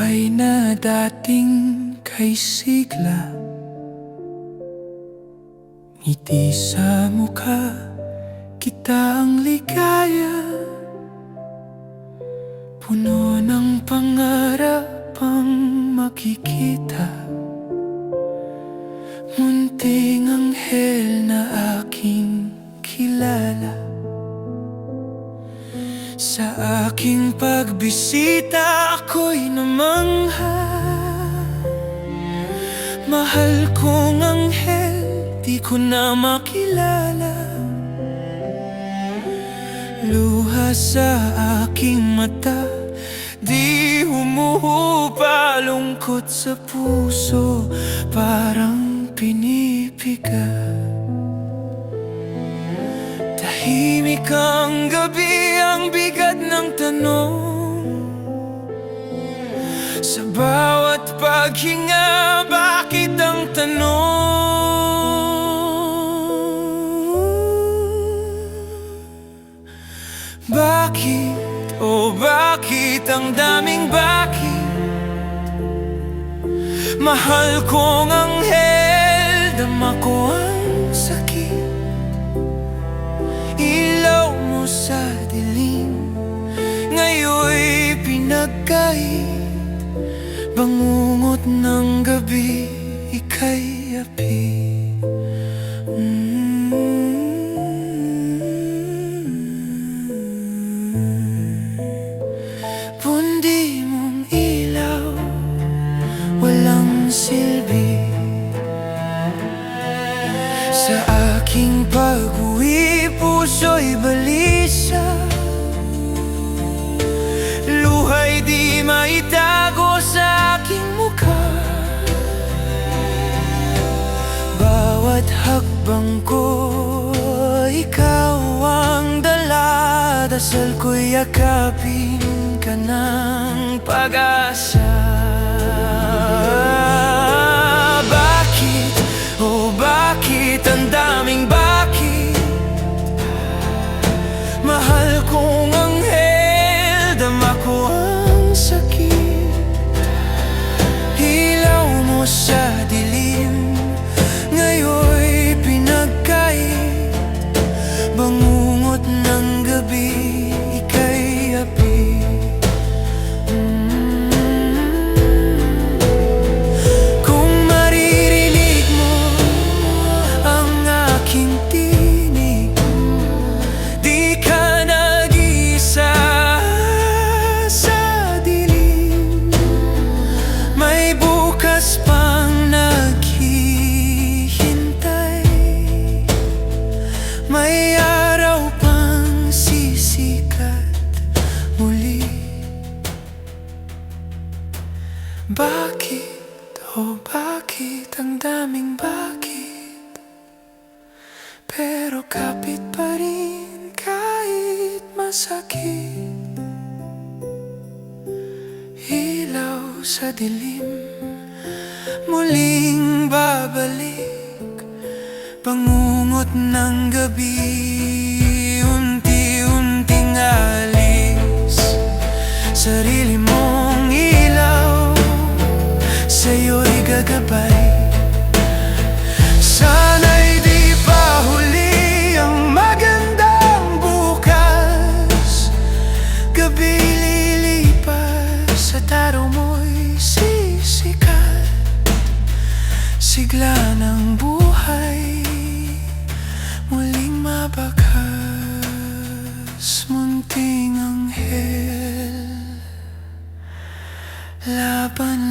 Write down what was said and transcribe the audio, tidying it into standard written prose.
buhay na dating kay sigla, ngiti sa mukha, kita ang ligaya. Puno ng pangarap ang makikita, munting anghel na aking kilala. Sa aking pagbisita ako'y namangha, mahal kong anghel, di ko na makilala. Luha sa aking mata, di humuhupa, lungkot sa puso, parang pinipiga. Tahimik ang gabi, ang bigat ng tanong, sa bawat paghinga, bakit ang tanong? Bakit, oh bakit ang daming bakit? Mahal kong anghel, dama ko ang sakit. Ilaw mo sa dilim, ngayon'y pinagkait. Bangungot ng gabi, ika'y api. Pundi mong ilaw, walang silbi. Sa aking pag-uwi, puso'y balisa. Luha'y di maitago sa aking mukha. Bawat hakbang ko, ikaw ang dala. Dasal ko'y yakapin ka ng pag-asa. Bakit, oh bakit ang daming bakit? Mahal kong anghel, dama ko ang sakit. Ilaw mo sa dilim, ngayon'y pinagkait. Bangungot ng gabi, ika'y api. Kung maririnig mo ang aking tinig, di ka nag-iisa sa dilim. May bukas pang naghihintay, may araw pang sisikat muli. Bakit, oh bakit ang daming bakit? Pero kapit pa rin kahit masakit. Ilaw sa dilim, muling babalik. Bangungot ng gabi, unti-unting alis. Sarili mong ilaw, sa'yo'y gagabay. Sana'y di pa huli ang magandang bukas. Gabi lilipas at araw mo'y sisikat. Sigla ng buhay, muling mabakas. Munting anghel, laban